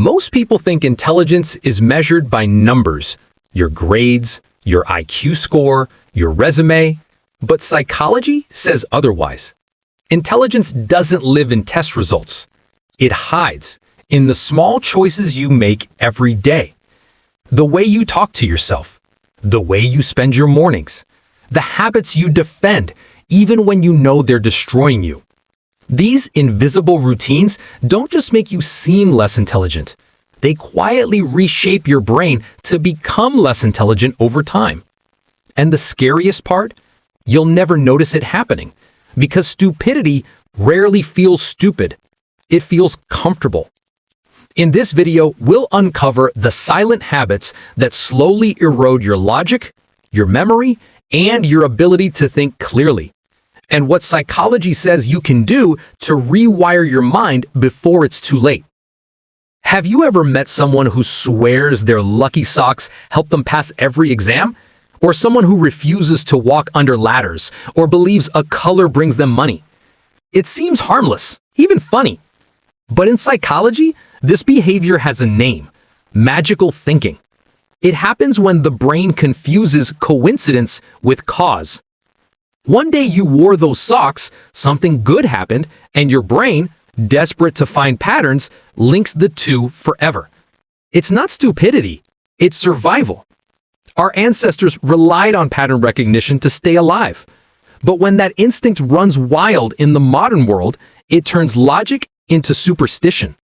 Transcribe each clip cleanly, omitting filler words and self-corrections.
Most people think intelligence is measured by numbers, your grades, your IQ score, your resume, but psychology says otherwise. Intelligence doesn't live in test results. It hides in the small choices you make every day. The way you talk to yourself, the way you spend your mornings, the habits you defend even when you know they're destroying you. These invisible routines don't just make you seem less intelligent. They quietly reshape your brain to become less intelligent over time. And the scariest part? You'll never notice it happening, because stupidity rarely feels stupid. It feels comfortable. In this video, we'll uncover the silent habits that slowly erode your logic, your memory, and your ability to think clearly, and what psychology says you can do to rewire your mind before it's too late. Have you ever met someone who swears their lucky socks help them pass every exam? Or someone who refuses to walk under ladders or believes a color brings them money? It seems harmless, even funny. But in psychology, this behavior has a name: magical thinking. It happens when the brain confuses coincidence with cause. One day you wore those socks, something good happened, and your brain, desperate to find patterns, links the two forever. It's not stupidity, it's survival. Our ancestors relied on pattern recognition to stay alive. But when that instinct runs wild in the modern world, it turns logic into superstition.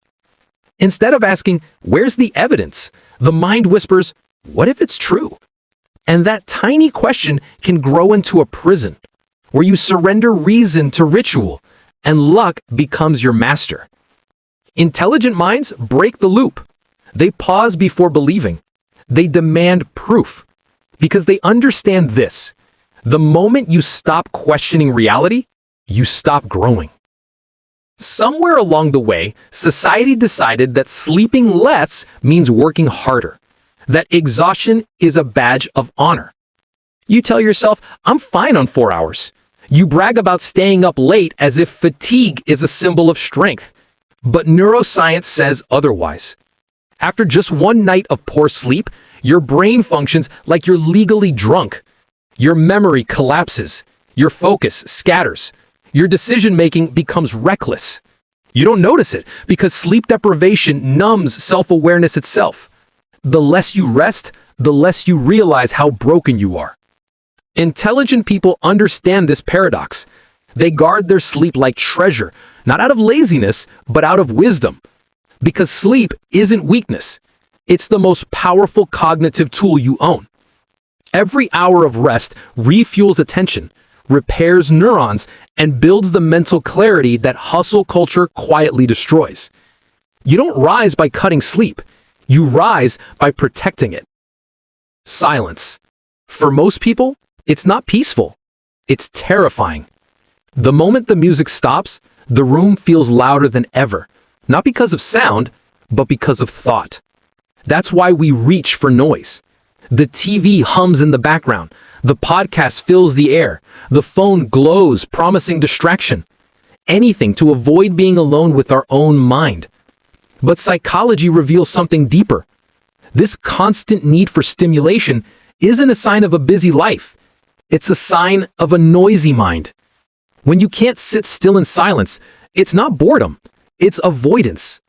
Instead of asking, "Where's the evidence?" the mind whispers, "What if it's true?" And that tiny question can grow into a prison, where you surrender reason to ritual, and luck becomes your master. Intelligent minds break the loop. They pause before believing. They demand proof, because they understand this: the moment you stop questioning reality, you stop growing. Somewhere along the way, society decided that sleeping less means working harder, that exhaustion is a badge of honor. You tell yourself, "I'm fine on 4 hours." You brag about staying up late as if fatigue is a symbol of strength. But neuroscience says otherwise. After just one night of poor sleep, your brain functions like you're legally drunk. Your memory collapses. Your focus scatters. Your decision-making becomes reckless. You don't notice it because sleep deprivation numbs self-awareness itself. The less you rest, the less you realize how broken you are. Intelligent people understand this paradox. They guard their sleep like treasure, not out of laziness, but out of wisdom. Because sleep isn't weakness. It's the most powerful cognitive tool you own. Every hour of rest refuels attention, repairs neurons, and builds the mental clarity that hustle culture quietly destroys. You don't rise by cutting sleep. You rise by protecting it. Silence. For most people, it's not peaceful. It's terrifying. The moment the music stops, the room feels louder than ever, not because of sound, but because of thought. That's why we reach for noise. The TV hums in the background. The podcast fills the air. The phone glows, promising distraction. Anything to avoid being alone with our own mind. But psychology reveals something deeper. This constant need for stimulation isn't a sign of a busy life. It's a sign of a noisy mind. When you can't sit still in silence, it's not boredom, it's avoidance.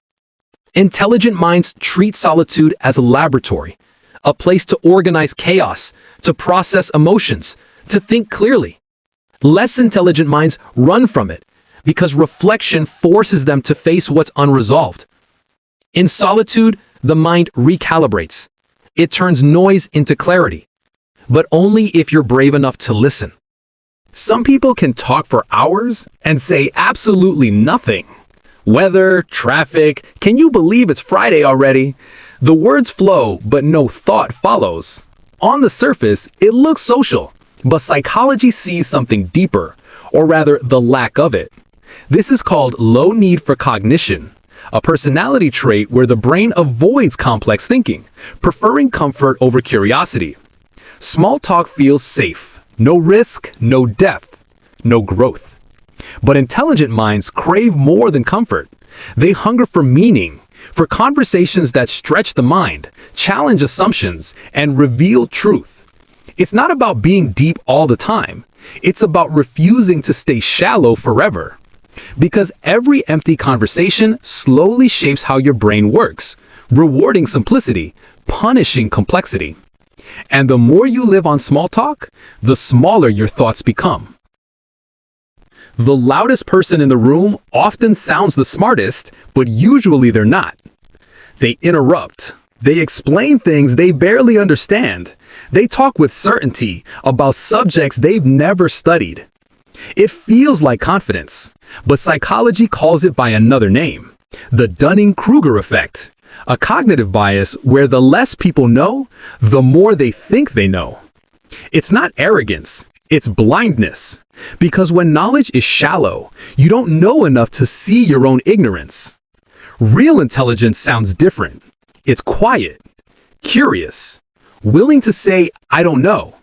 Intelligent minds treat solitude as a laboratory, a place to organize chaos, to process emotions, to think clearly. Less intelligent minds run from it because reflection forces them to face what's unresolved. In solitude, the mind recalibrates. It turns noise into clarity, but only if you're brave enough to listen. Some people can talk for hours and say absolutely nothing. Weather, traffic, can you believe it's Friday already? The words flow, but no thought follows. On the surface, it looks social, but psychology sees something deeper, or rather the lack of it. This is called low need for cognition, a personality trait where the brain avoids complex thinking, preferring comfort over curiosity. Small talk feels safe. No risk, no depth, no growth. But intelligent minds crave more than comfort. They hunger for meaning, for conversations that stretch the mind, challenge assumptions, and reveal truth. It's not about being deep all the time. It's about refusing to stay shallow forever. Because every empty conversation slowly shapes how your brain works, rewarding simplicity, punishing complexity. And the more you live on small talk, the smaller your thoughts become. The loudest person in the room often sounds the smartest, but usually they're not. They interrupt. They explain things they barely understand. They talk with certainty about subjects they've never studied. It feels like confidence, but psychology calls it by another name, the Dunning-Kruger effect, a cognitive bias where the less people know, the more they think they know. It's not arrogance, it's blindness. Because when knowledge is shallow, you don't know enough to see your own ignorance. Real intelligence sounds different. It's quiet, curious, willing to say, I don't know.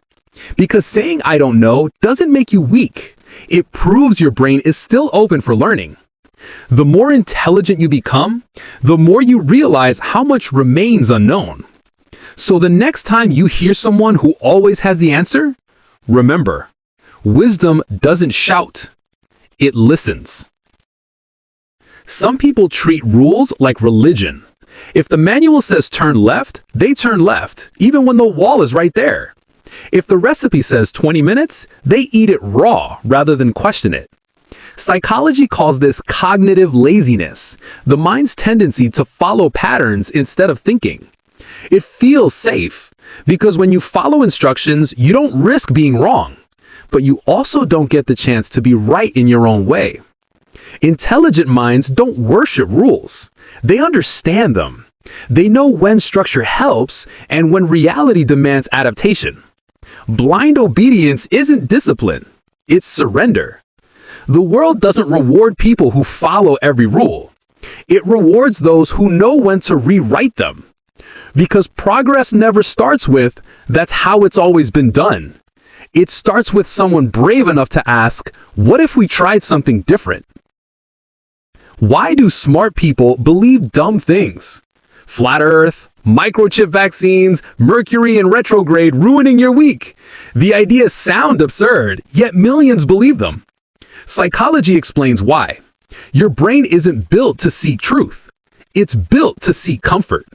Because saying I don't know doesn't make you weak. It proves your brain is still open for learning. The more intelligent you become, the more you realize how much remains unknown. So the next time you hear someone who always has the answer, remember, wisdom doesn't shout, it listens. Some people treat rules like religion. If the manual says turn left, they turn left, even when the wall is right there. If the recipe says 20 minutes, they eat it raw rather than question it. Psychology calls this cognitive laziness, the mind's tendency to follow patterns instead of thinking. It feels safe, because when you follow instructions, you don't risk being wrong, but you also don't get the chance to be right in your own way. Intelligent minds don't worship rules. They understand them. They know when structure helps and when reality demands adaptation. Blind obedience isn't discipline, it's surrender. The world doesn't reward people who follow every rule. It rewards those who know when to rewrite them. Because progress never starts with, that's how it's always been done. It starts with someone brave enough to ask, what if we tried something different? Why do smart people believe dumb things? Flat Earth, microchip vaccines, Mercury in retrograde ruining your week. The ideas sound absurd, yet millions believe them. Psychology explains why. Your brain isn't built to seek truth. It's built to seek comfort.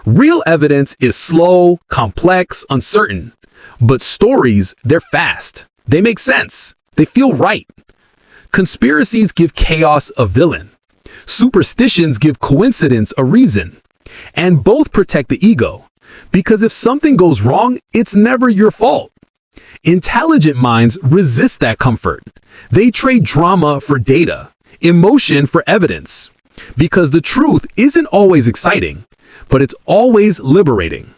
Real evidence is slow, complex, uncertain. But stories, they're fast. They make sense. They feel right. Conspiracies give chaos a villain. Superstitions give coincidence a reason. And both protect the ego. Because if something goes wrong, it's never your fault. Intelligent minds resist that comfort. They trade drama for data, emotion for evidence. Because the truth isn't always exciting, but it's always liberating.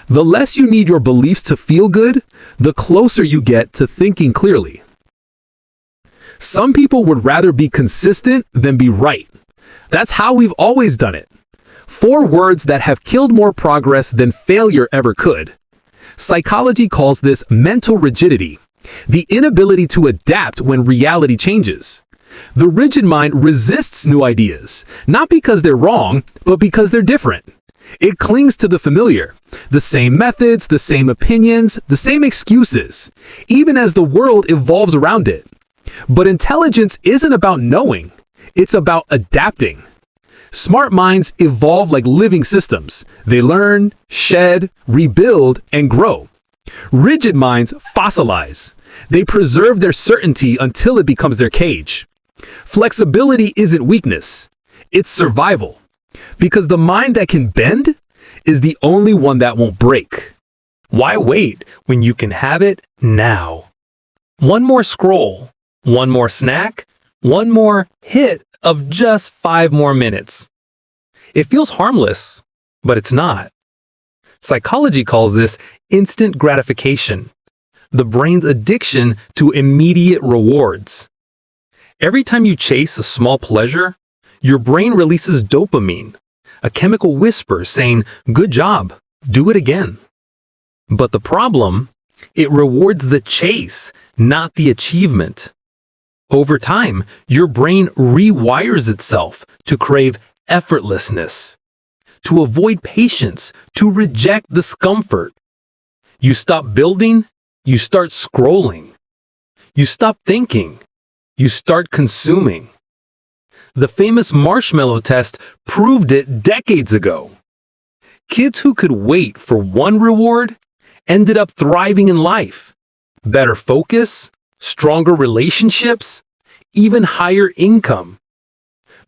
The less you need your beliefs to feel good, the closer you get to thinking clearly. Some people would rather be consistent than be right. That's how we've always done it. 4 words that have killed more progress than failure ever could. Psychology calls this mental rigidity, the inability to adapt when reality changes. The rigid mind resists new ideas, not because they're wrong, but because they're different. It clings to the familiar, the same methods, the same opinions, the same excuses, even as the world evolves around it. But intelligence isn't about knowing, it's about adapting. Smart minds evolve like living systems. They learn, shed, rebuild, and grow. Rigid minds fossilize. They preserve their certainty until it becomes their cage. Flexibility isn't weakness, it's survival. Because the mind that can bend is the only one that won't break. Why wait when you can have it now? One more scroll, one more snack, one more hit of just 5 more minutes. It feels harmless, but it's not. Psychology calls this instant gratification, the brain's addiction to immediate rewards. Every time you chase a small pleasure, your brain releases dopamine, a chemical whisper saying, "Good job, do it again." But the problem, it rewards the chase, not the achievement. Over time, your brain rewires itself to crave effortlessness, to avoid patience, to reject discomfort. You stop building, you start scrolling. You stop thinking, you start consuming. The famous marshmallow test proved it decades ago. Kids who could wait for one reward ended up thriving in life. Better focus, stronger relationships, even higher income.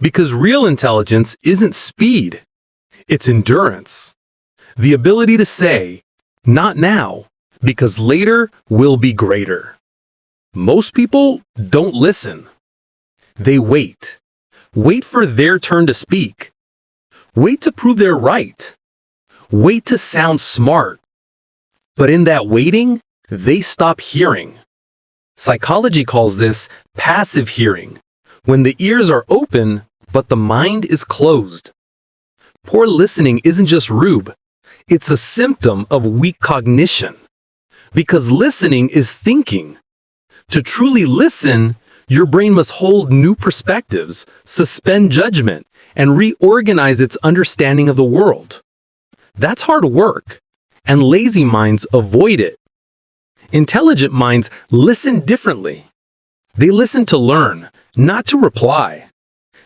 Because real intelligence isn't speed, it's endurance. The ability to say, not now, because later will be greater. Most people don't listen. They wait. Wait for their turn to speak. Wait to prove they're right. Wait to sound smart. But in that waiting, they stop hearing. Psychology calls this passive hearing, when the ears are open, but the mind is closed. Poor listening isn't just rube. It's a symptom of weak cognition. Because listening is thinking. To truly listen, your brain must hold new perspectives, suspend judgment, and reorganize its understanding of the world. That's hard work, and lazy minds avoid it. Intelligent minds listen differently. They listen to learn, not to reply.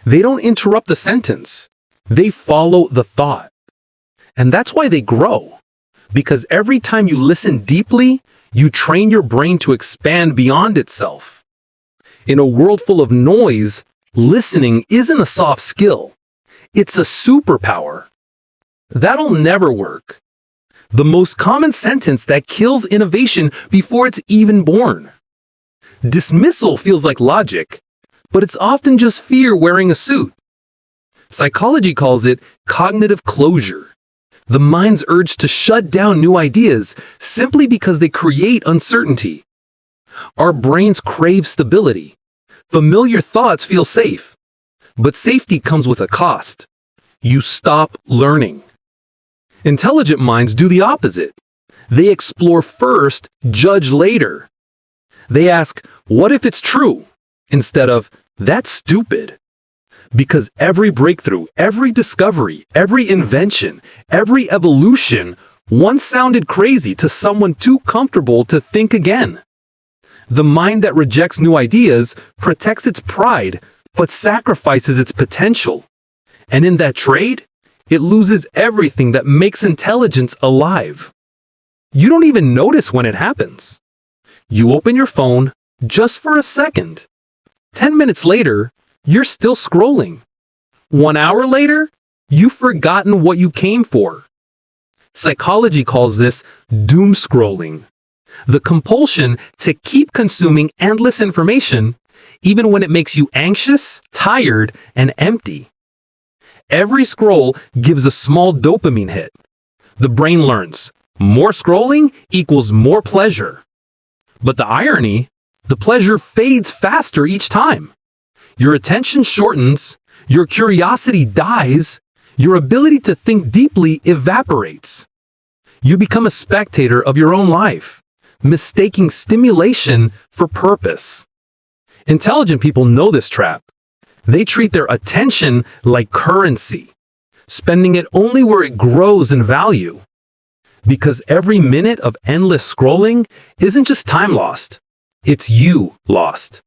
They don't interrupt the sentence. They follow the thought. And that's why they grow. Because every time you listen deeply, you train your brain to expand beyond itself. In a world full of noise, listening isn't a soft skill. It's a superpower. That'll never work. The most common sentence that kills innovation before it's even born. Dismissal feels like logic, but it's often just fear wearing a suit. Psychology calls it cognitive closure. The mind's urge to shut down new ideas simply because they create uncertainty. Our brains crave stability. Familiar thoughts feel safe, but safety comes with a cost. You stop learning. Intelligent minds do the opposite. They explore first, judge later. They ask, what if it's true? Instead of, that's stupid. Because every breakthrough, every discovery, every invention, every evolution once sounded crazy to someone too comfortable to think again. The mind that rejects new ideas protects its pride, but sacrifices its potential. And in that trade, it loses everything that makes intelligence alive. You don't even notice when it happens. You open your phone just for a second. 10 minutes later, you're still scrolling. 1 hour later, you've forgotten what you came for. Psychology calls this doom scrolling. The compulsion to keep consuming endless information, even when it makes you anxious, tired, and empty. Every scroll gives a small dopamine hit. The brain learns, more scrolling equals more pleasure. But the irony, the pleasure fades faster each time. Your attention shortens, your curiosity dies, your ability to think deeply evaporates. You become a spectator of your own life, mistaking stimulation for purpose. Intelligent people know this trap. They treat their attention like currency, spending it only where it grows in value. Because every minute of endless scrolling isn't just time lost, it's you lost.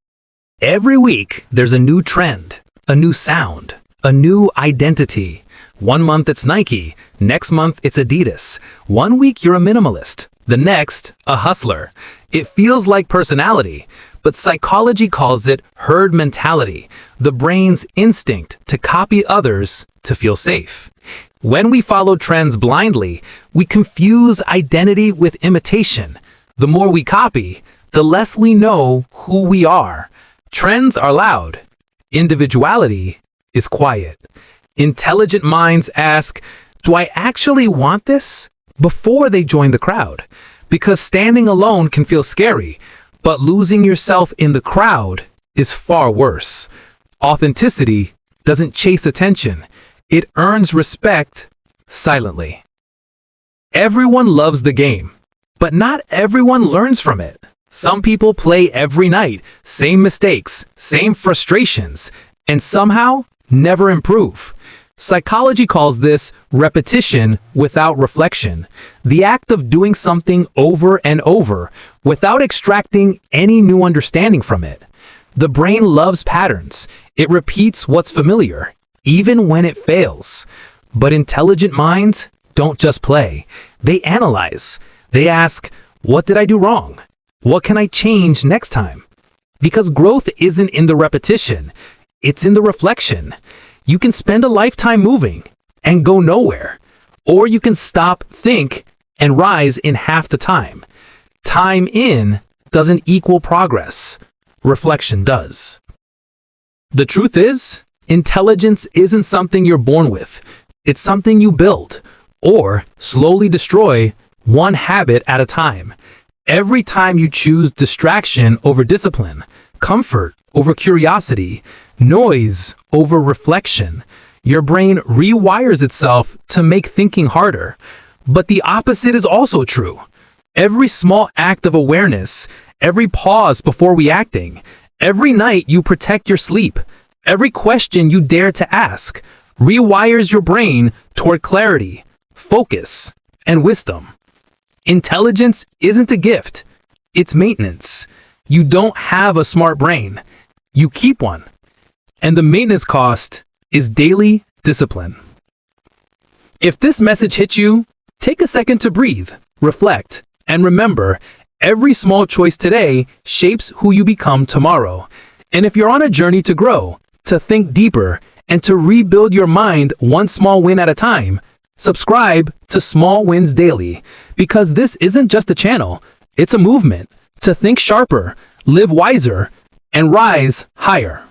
Every week, there's a new trend, a new sound, a new identity. 1 month it's Nike, next month it's Adidas. 1 week you're a minimalist, the next, a hustler. It feels like personality, but psychology calls it herd mentality, the brain's instinct to copy others to feel safe. When we follow trends blindly, we confuse identity with imitation. The more we copy, the less we know who we are. Trends are loud. Individuality is quiet. Intelligent minds ask, do I actually want this? Before they join the crowd. Because standing alone can feel scary, but losing yourself in the crowd is far worse. Authenticity doesn't chase attention. It earns respect silently. Everyone loves the game, but not everyone learns from it. Some people play every night, same mistakes, same frustrations, and somehow never improve. Psychology calls this repetition without reflection, the act of doing something over and over without extracting any new understanding from it. The brain loves patterns. It repeats what's familiar, even when it fails. But intelligent minds don't just play. They analyze. They ask, what did I do wrong? What can I change next time? Because growth isn't in the repetition. It's in the reflection. You can spend a lifetime moving and go nowhere. Or you can stop, think, and rise in half the time. Time in doesn't equal progress. Reflection does. The truth is, intelligence isn't something you're born with. It's something you build or slowly destroy, one habit at a time. Every time you choose distraction over discipline, comfort over curiosity, noise over reflection, your brain rewires itself to make thinking harder. But the opposite is also true. Every small act of awareness, every pause before reacting, every night you protect your sleep, every question you dare to ask, rewires your brain toward clarity, focus, and wisdom. Intelligence isn't a gift, it's maintenance. You don't have a smart brain, you keep one. And the maintenance cost is daily discipline. If this message hit you, take a second to breathe, reflect, and remember, every small choice today shapes who you become tomorrow. And if you're on a journey to grow, to think deeper, and to rebuild your mind one small win at a time, subscribe to Small Wins Daily, because this isn't just a channel, it's a movement to think sharper, live wiser, and rise higher.